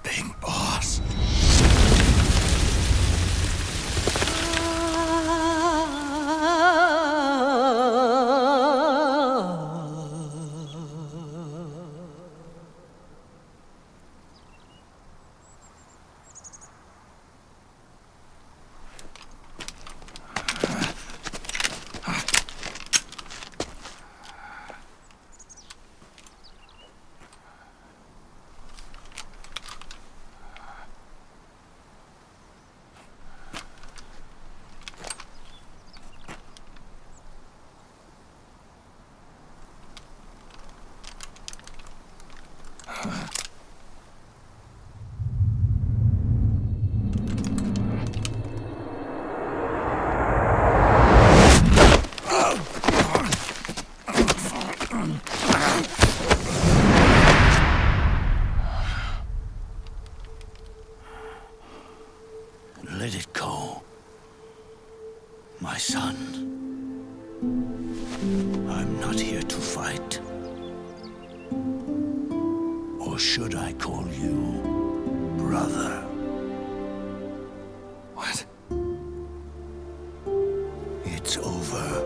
Big boss. Let it go, my son. I'm not here to fight. Or should I call you brother? What? It's over.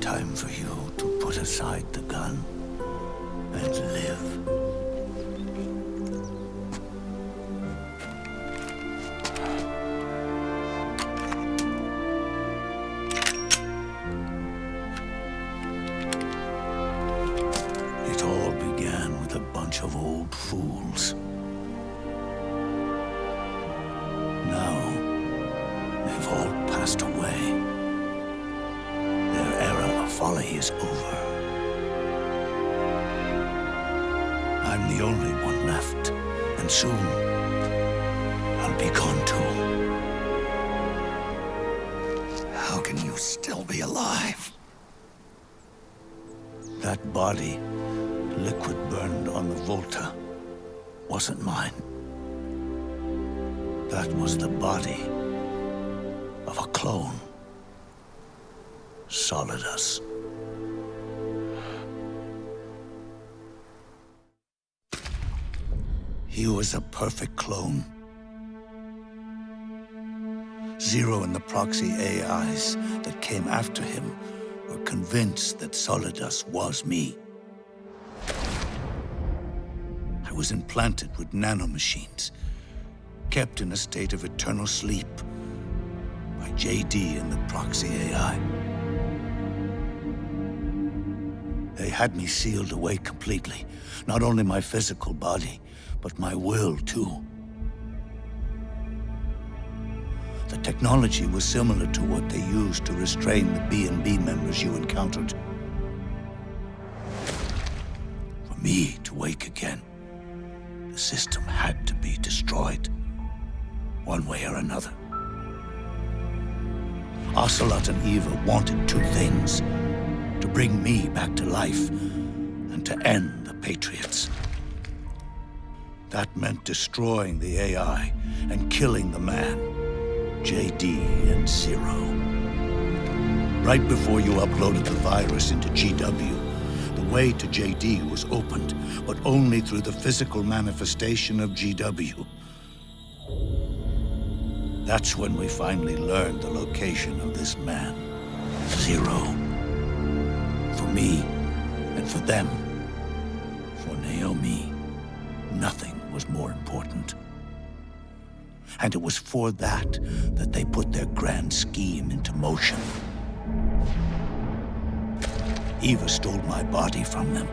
Time for you to put aside the gun and live. Of old fools. Now, they've all passed away. Their era of folly is over. I'm the only one left, and soon I'll be gone too. How can you still be alive? That body, liquid burned on the Volta, wasn't mine. That was the body of a clone. Solidus. He was a perfect clone. Zero and the proxy AIs that came after him were convinced that Solidus was me. I was implanted with nanomachines, kept in a state of eternal sleep by JD and the proxy AI. They had me sealed away completely, not only my physical body, but my will too. The technology was similar to what they used to restrain the B&B members you encountered. For me to wake again, the system had to be destroyed, one way or another. Ocelot and Eva wanted two things: to bring me back to life and to end the Patriots. That meant destroying the AI and killing the man, JD and Zero. Right before you uploaded the virus into GW, the way to JD was opened, but only through the physical manifestation of GW. That's when we finally learned the location of this man, Zero. For me, and for them, for Naomi, nothing was more important. And it was for that they put their grand scheme into motion. Eva stole my body from them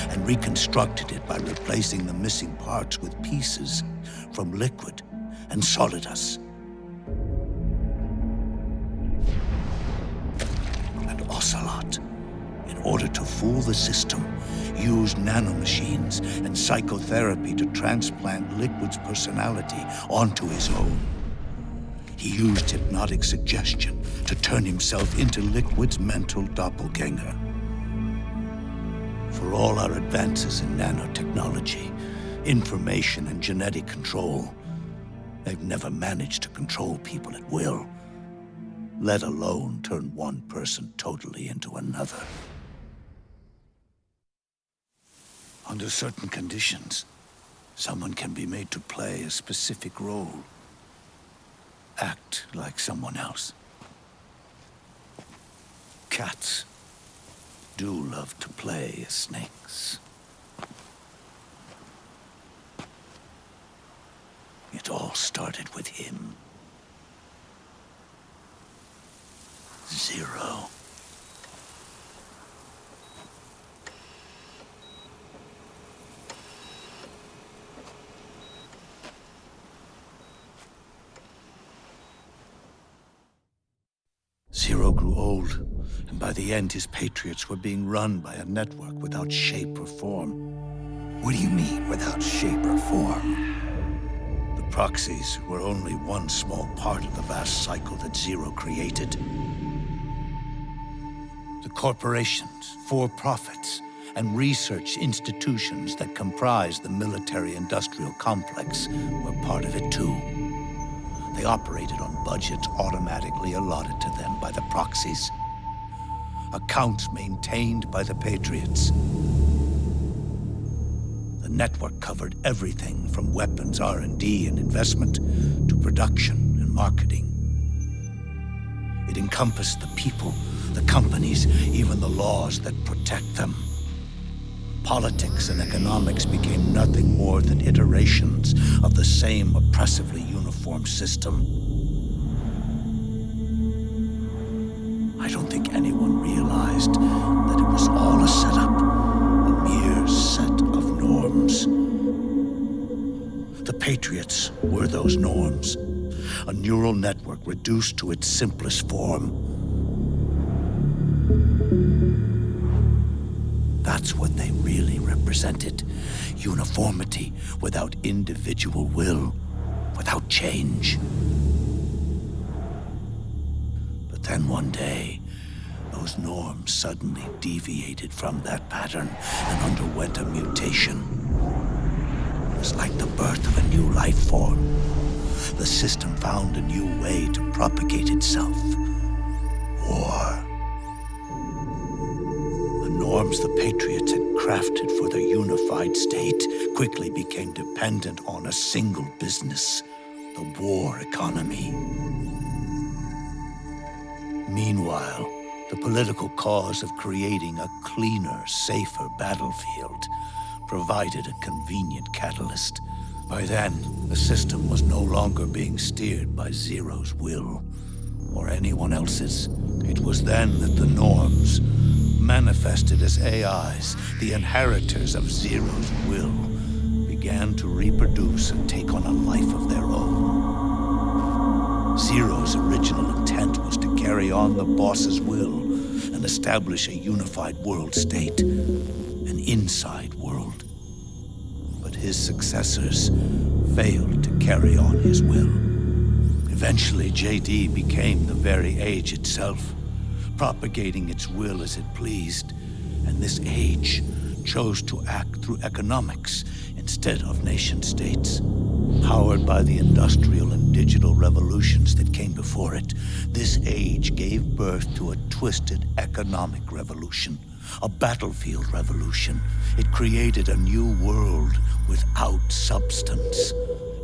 and reconstructed it by replacing the missing parts with pieces from Liquid and Solidus. And Ocelot, in order to fool the system, used nanomachines and psychotherapy to transplant Liquid's personality onto his own. He used hypnotic suggestion to turn himself into Liquid's mental doppelganger. For all our advances in nanotechnology, information and genetic control, they've never managed to control people at will, let alone turn one person totally into another. Under certain conditions, Someone can be made to play a specific role. Act like someone else. Cats do love to play as snakes. It all started with him. Zero. Zero grew old, and by the end his Patriots were being run by a network without shape or form. What do you mean, without shape or form? The proxies were only one small part of the vast cycle that Zero created. The corporations, for-profits, and research institutions that comprise the military-industrial complex were part of it too. They operated on budgets automatically allotted to them by the proxies. Accounts maintained by the Patriots. The network covered everything from weapons R&D and investment to production and marketing. It encompassed the people, the companies, even the laws that protect them. Politics and economics became nothing more than iterations of the same oppressively uniform system. I don't think anyone realized that it was all a setup, a mere set of norms. The Patriots were those norms, a neural network reduced to its simplest form. That's what they really represented. Uniformity without individual will, without change. But then one day, those norms suddenly deviated from that pattern and underwent a mutation. It was like the birth of a new life form. The system found a new way to propagate itself. War. Norms the Patriots had crafted for their unified state quickly became dependent on a single business, the war economy. Meanwhile, the political cause of creating a cleaner, safer battlefield provided a convenient catalyst. By then, the system was no longer being steered by Zero's will, or anyone else's. It was then that the norms, manifested as AIs, the inheritors of Zero's will, began to reproduce and take on a life of their own. Zero's original intent was to carry on the boss's will and establish a unified world state, an inside world. But his successors failed to carry on his will. Eventually, JD became the very age itself, propagating its will as it pleased, and this age chose to act through economics instead of nation-states. Powered by the industrial and digital revolutions that came before it, this age gave birth to a twisted economic revolution, a battlefield revolution. It created a new world without substance.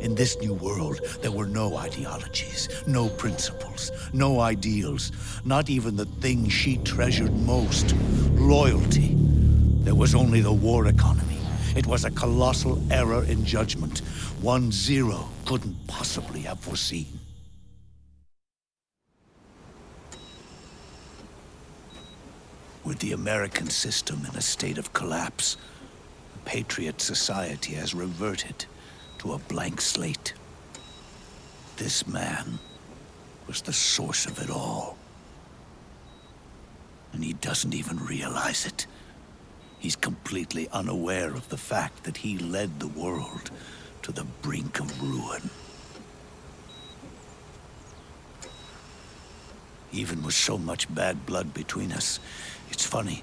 In this new world, there were no ideologies, no principles, no ideals, not even the thing she treasured most, loyalty. There was only the war economy. It was a colossal error in judgment, one Zero couldn't possibly have foreseen. With the American system in a state of collapse, the Patriot Society has reverted to a blank slate. This man was the source of it all. And he doesn't even realize it. He's completely unaware of the fact that he led the world to the brink of ruin. Even with so much bad blood between us, it's funny,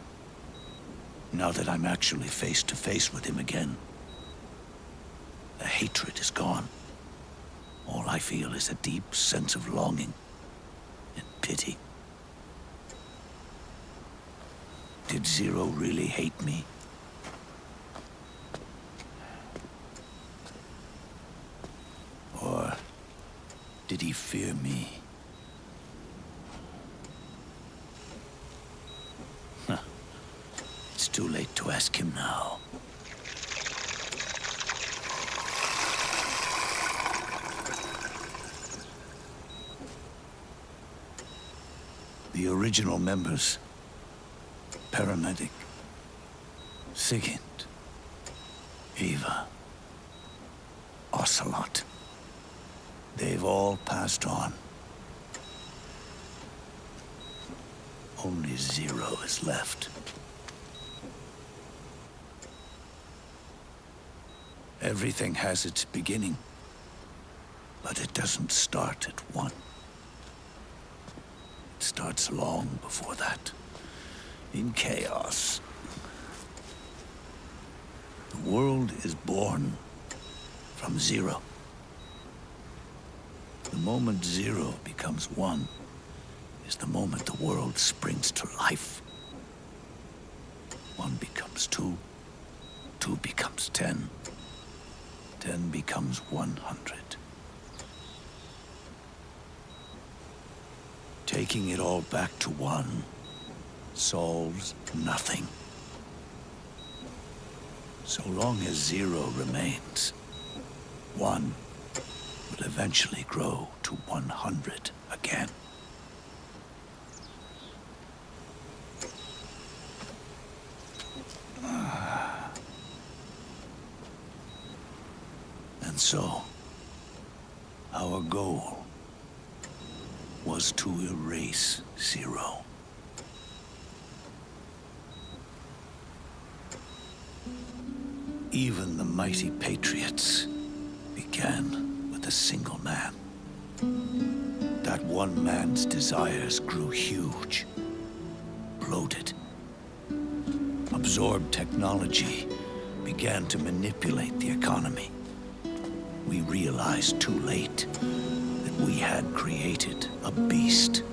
now that I'm actually face to face with him again. The hatred is gone. All I feel is a deep sense of longing and pity. Did Zero really hate me? Did he fear me? Huh. It's too late to ask him now. The original members, Paramedic, Sigint, Eva, Ocelot, they've all passed on. Only Zero is left. Everything has its beginning, but it doesn't start at one. It starts long before that, in chaos. The world is born from zero. The moment zero becomes one is the moment the world springs to life. One becomes two, two becomes 10, 10 becomes 100. Taking it all back to one solves nothing. So long as zero remains, one will eventually grow to 100 again. And so, our goal was to erase Zero. Even the mighty Patriots began with a single man. That one man's desires grew huge, bloated, absorbed technology, began to manipulate the economy. We realized too late that we had created a beast.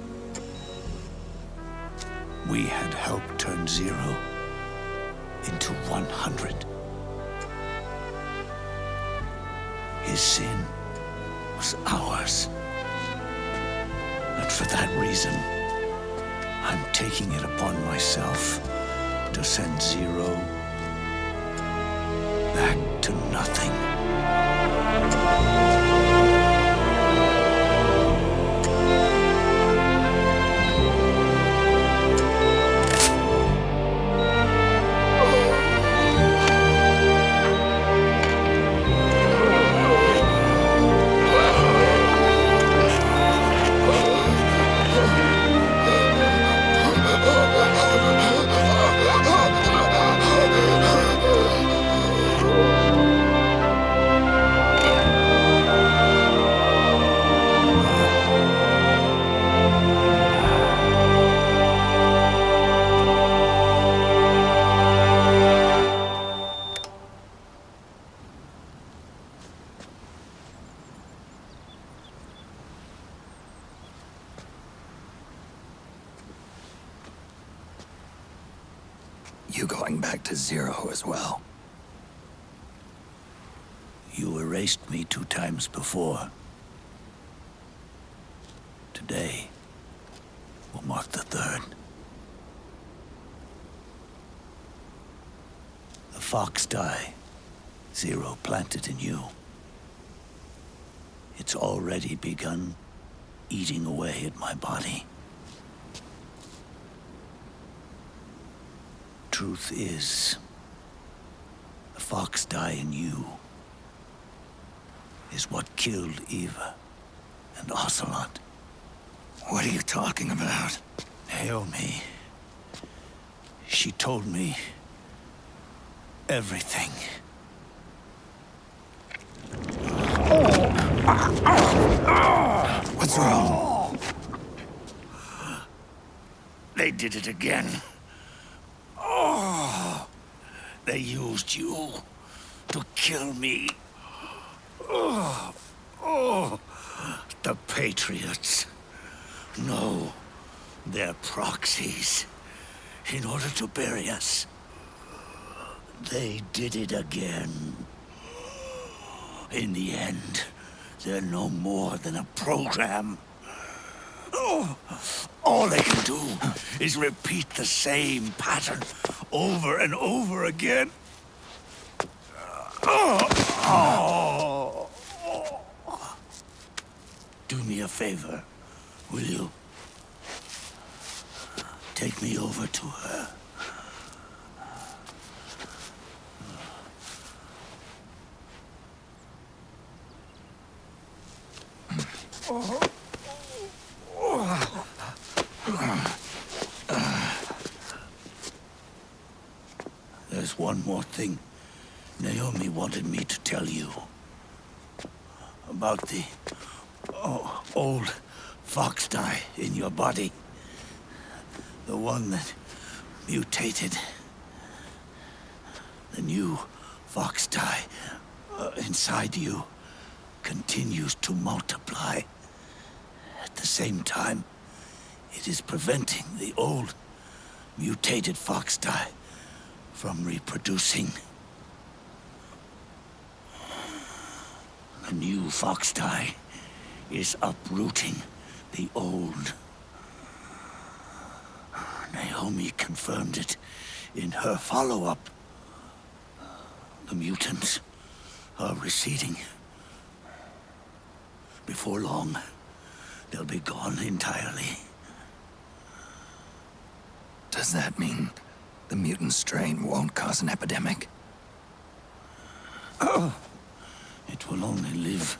We had helped turn Zero into 100. His sin was ours. And for that reason, I'm taking it upon myself to send Zero back to nothing. You going back to Zero as well? You erased me 2 times before. Today will mark the 3rd. The fox die Zero planted in you. It's already begun eating away at my body. Truth is, the fox die in you is what killed Eva and Ocelot. What are you talking about? Naomi, she told me everything. What's wrong? They did it again. They used you to kill me. The Patriots. No, they're proxies in order to bury us. They did it again. In the end, They're no more than a program. Oh, all they can do is repeat the same pattern over and over again. Do me a favor, will you? Take me over to her. There's one more thing Naomi wanted me to tell you. About the old fox dye in your body. The one that mutated. The new fox dye inside you continues to multiply. At the same time, it is preventing the old mutated fox dye from reproducing. The new fox dye is uprooting the old. Naomi confirmed it in her follow-up. The mutants are receding. Before long, they'll be gone entirely. Does that mean the mutant strain won't cause an epidemic? It will only live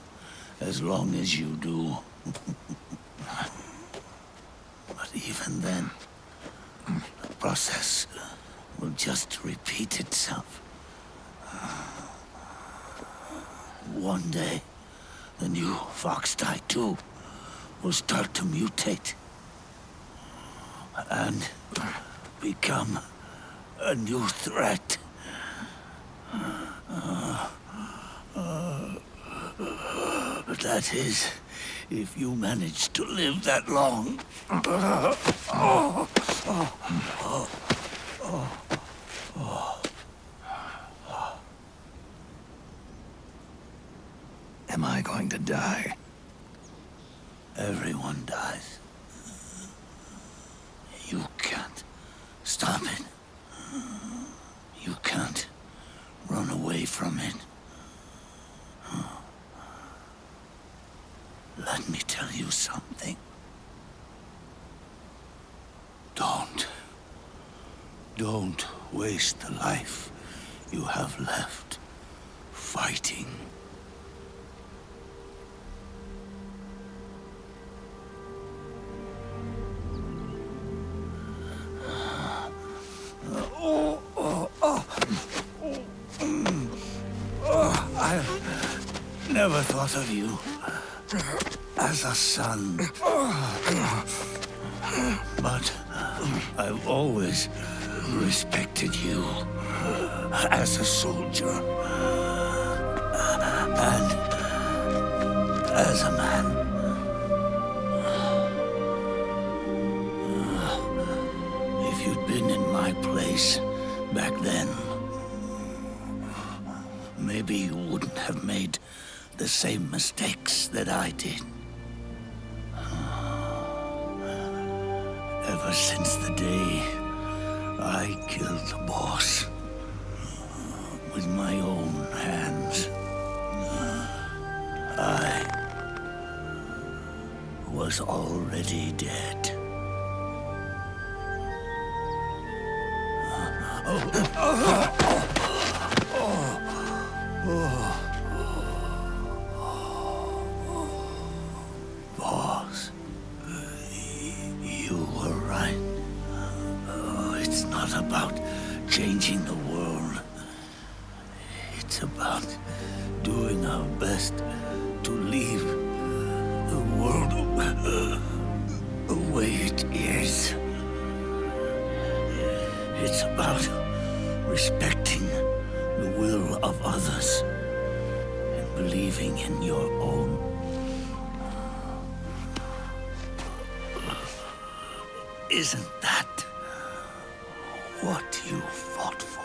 as long as you do. But even then, the process will just repeat itself. One day, the new fox dye too will start to mutate and become a new threat. That is, if you manage to live that long. Am I going to die? Everyone dies. You can't stop it. You can't run away from it. Let me tell you something. Don't waste the life you have left fighting. I never thought of you as a son. But I've always respected you as a soldier and as a man. If you'd been in my place back then, maybe you wouldn't have made the same mistakes that I did. Ever since the day I killed the boss with my own hands, I was already dead. Boss, you were right. It's not about changing the world. It's about doing our best to leave the world the way it is. It's about respecting the will of others and believing in your own. Isn't that what you fought for?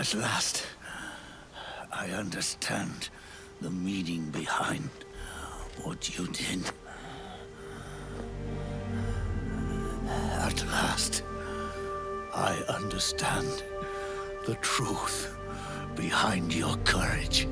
At last, I understand the meaning behind what you did. At last, I understand the truth behind your courage.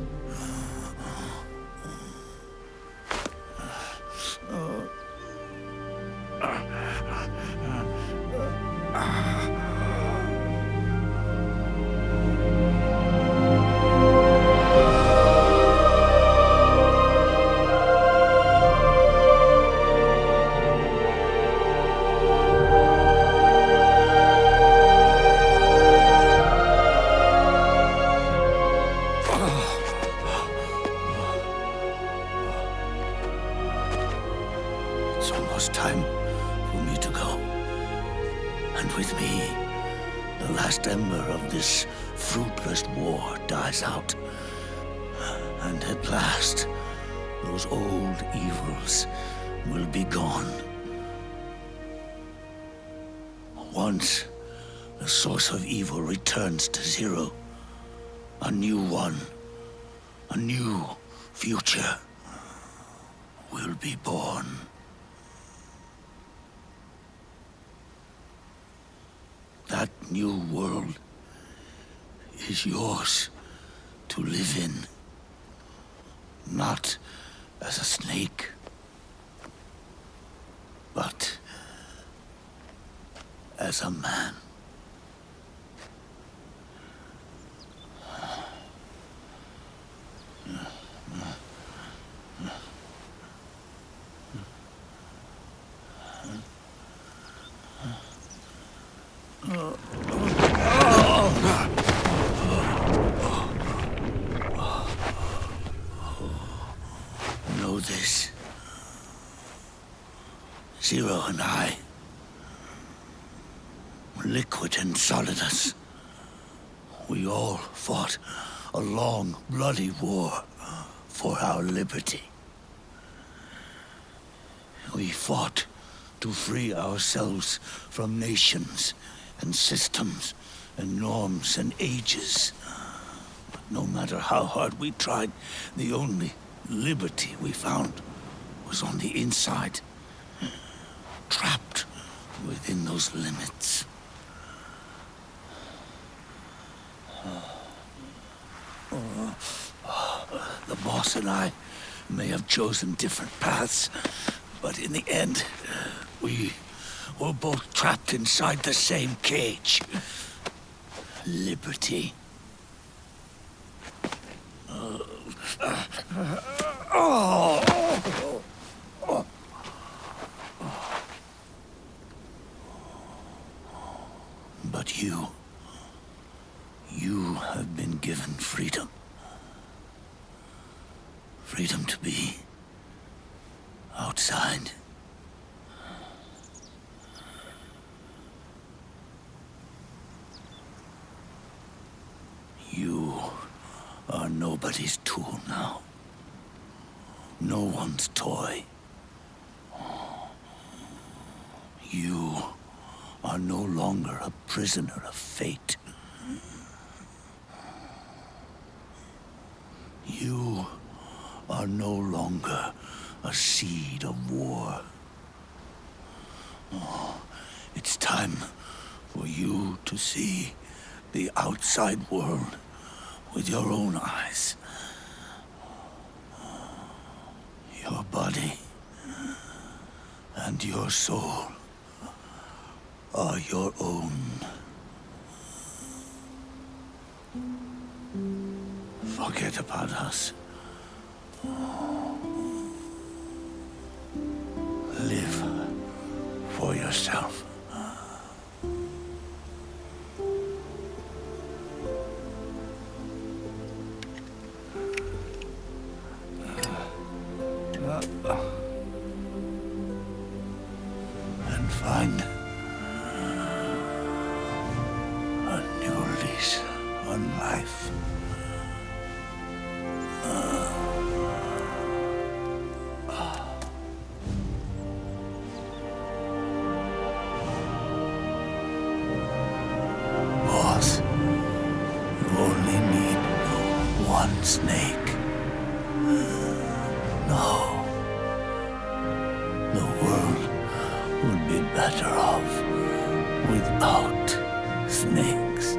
It's almost time for me to go. And with me, the last ember of this fruitless war dies out. And at last, those old evils will be gone. Once the source of evil returns to zero, a new one, a new future will be born. That new world is yours to live in. Not as a snake, but as a man. Know this. Zero and I, Liquid and Solidus, we all fought a long, bloody war for our liberty. We fought to free ourselves from nations and systems and norms and ages. But no matter how hard we tried, the only liberty we found was on the inside, trapped within those limits. The boss and I may have chosen different paths, but in the end, we were both trapped inside the same cage. Liberty. But you have been given freedom. Freedom to be outside. You are nobody's tool now. No one's toy. You are no longer a prisoner of fate. You are no longer a seed of war. It's time for you to see the outside world with your own eyes. Your body and your soul are your own. Forget about us. Live for yourself. And find a new lease on life. Boss, you're snake. No. The world would be better off without snakes.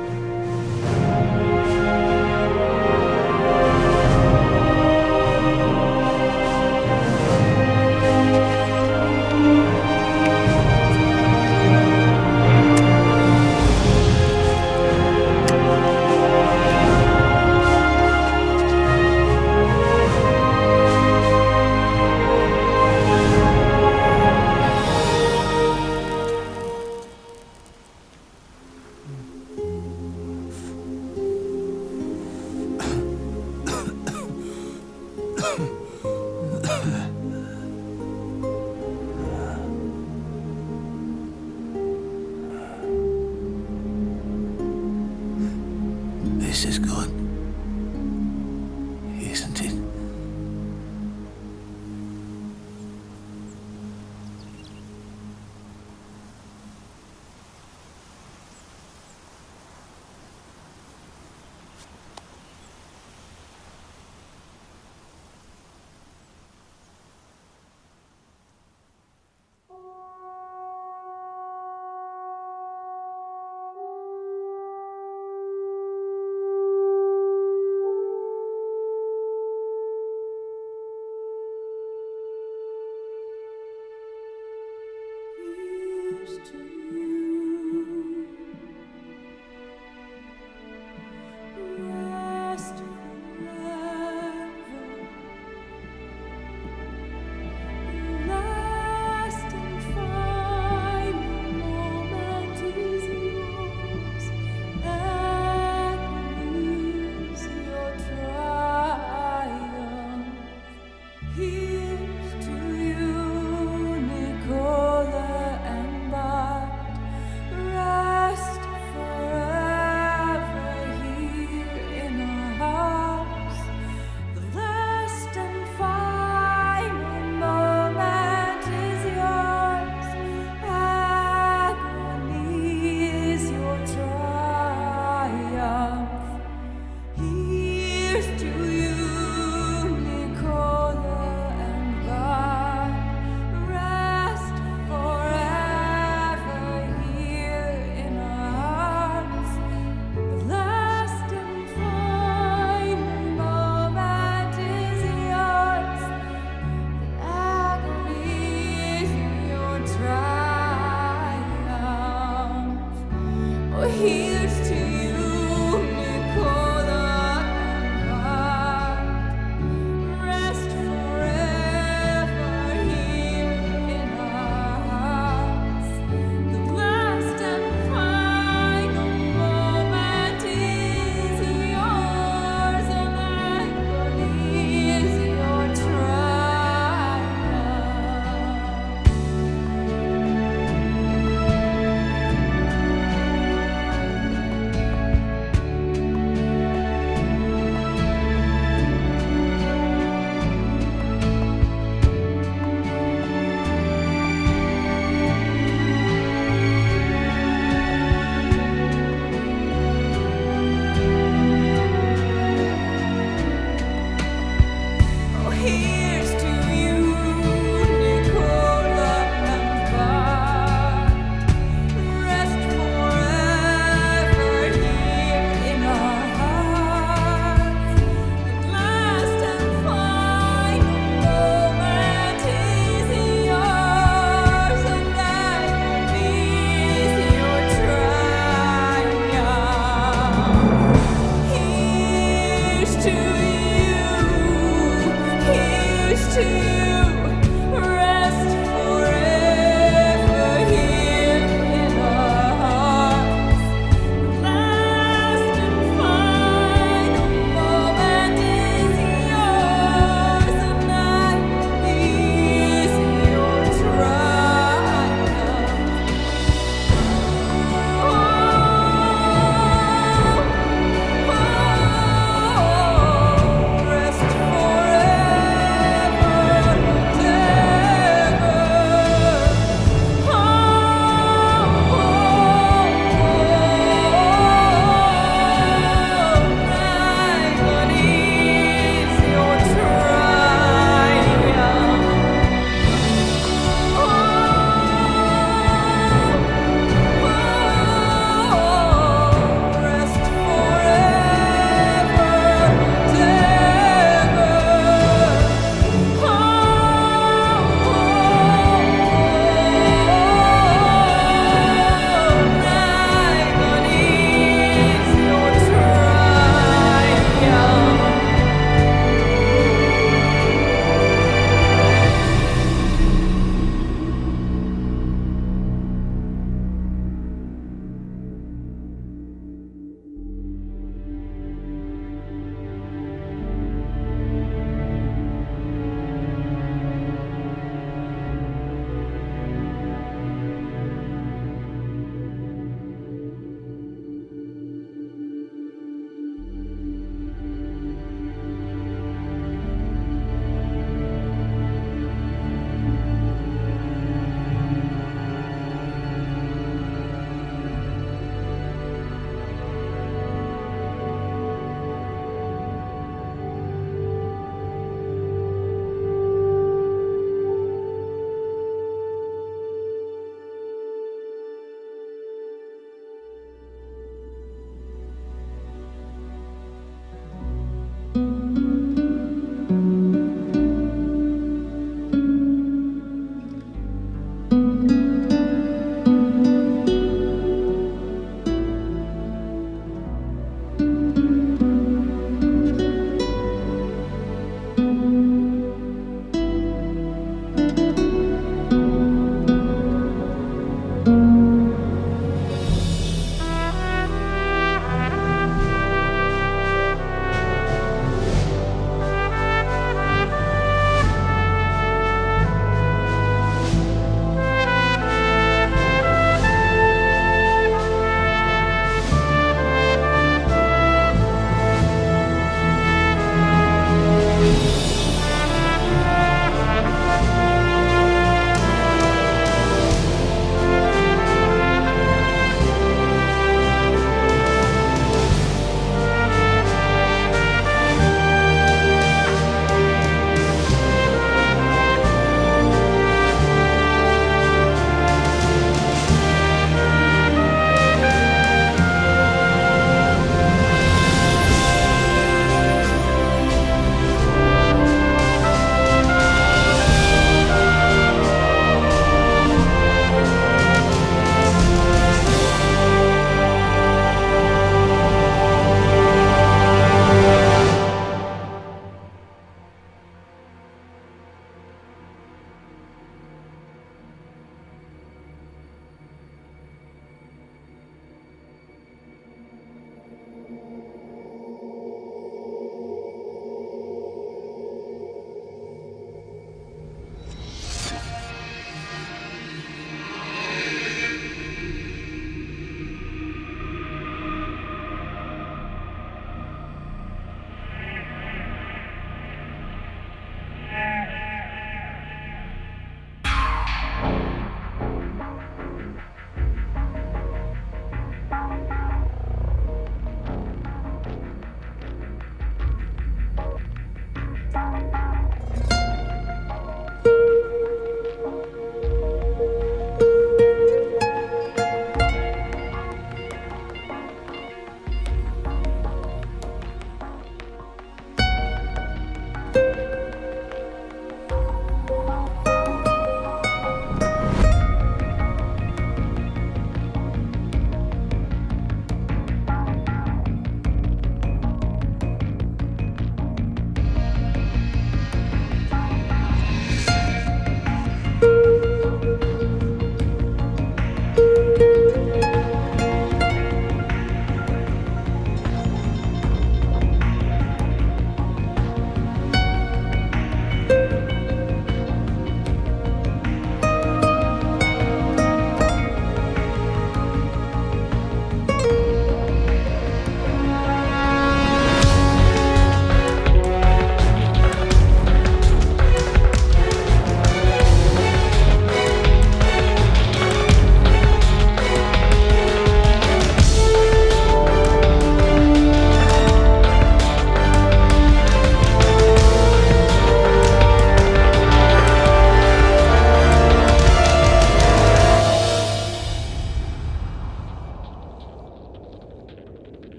This is good, isn't it?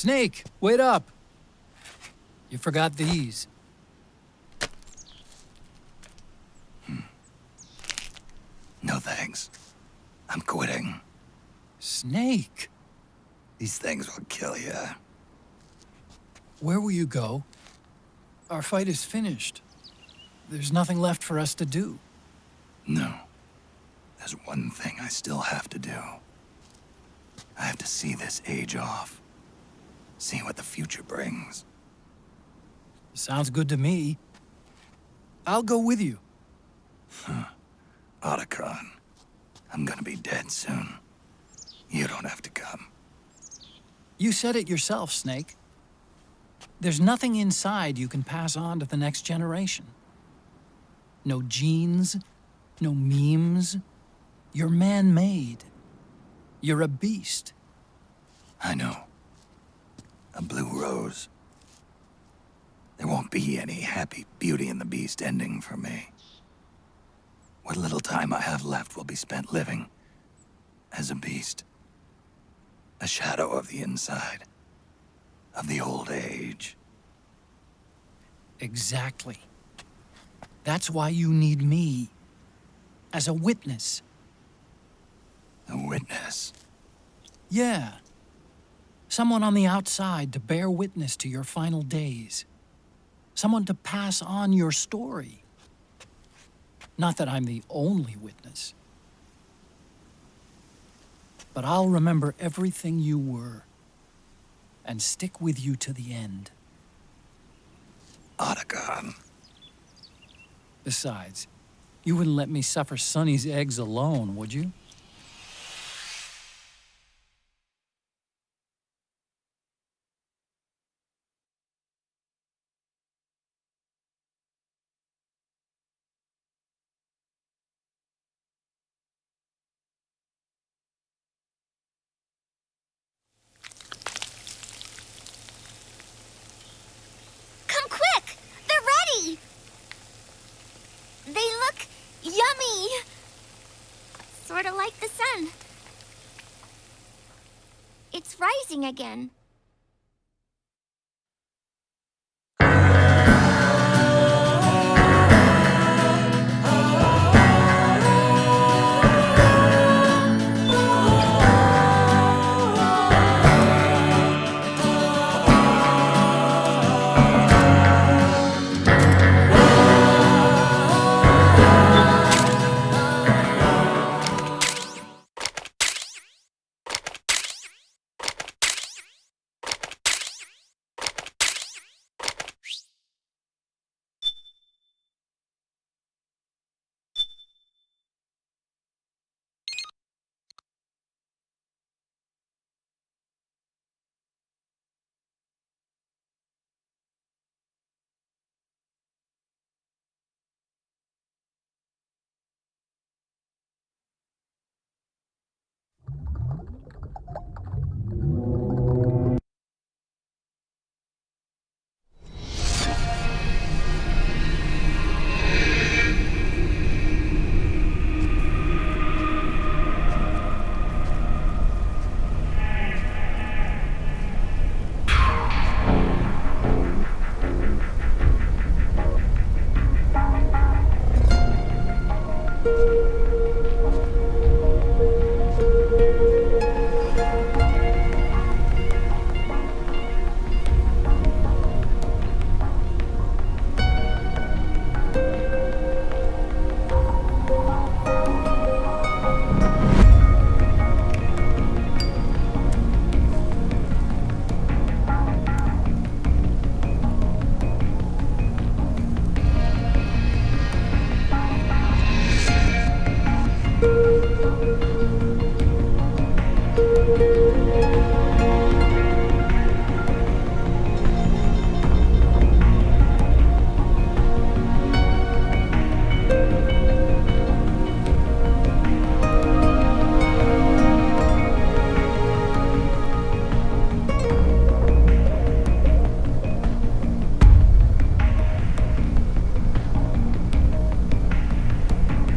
Snake, wait up. You forgot these. No thanks. I'm quitting. Snake, These things will kill you. where will you go? Our fight is finished. There's nothing left for us to do. No. There's one thing I still have to do. I have to see this age off. See what the future brings. Sounds good to me. I'll go with you. Otacon, I'm gonna be dead soon. You don't have to come. You said it yourself, Snake. There's nothing inside you can pass on to the next generation. No genes, no memes. You're man-made. You're a beast. I know. A blue rose. There won't be any happy Beauty and the Beast ending for me. What little time I have left will be spent living as a beast. A shadow of the inside. Of the old age. Exactly. That's why you need me. As a witness. A witness. Yeah. Someone on the outside to bear witness to your final days. Someone to pass on your story. Not that I'm the only witness. But I'll remember everything you were. And stick with you to the end. Otacon. Besides, you wouldn't let me suffer Sonny's eggs alone, would you? Come quick! They're ready! They look yummy! Sort of like the sun. It's rising again.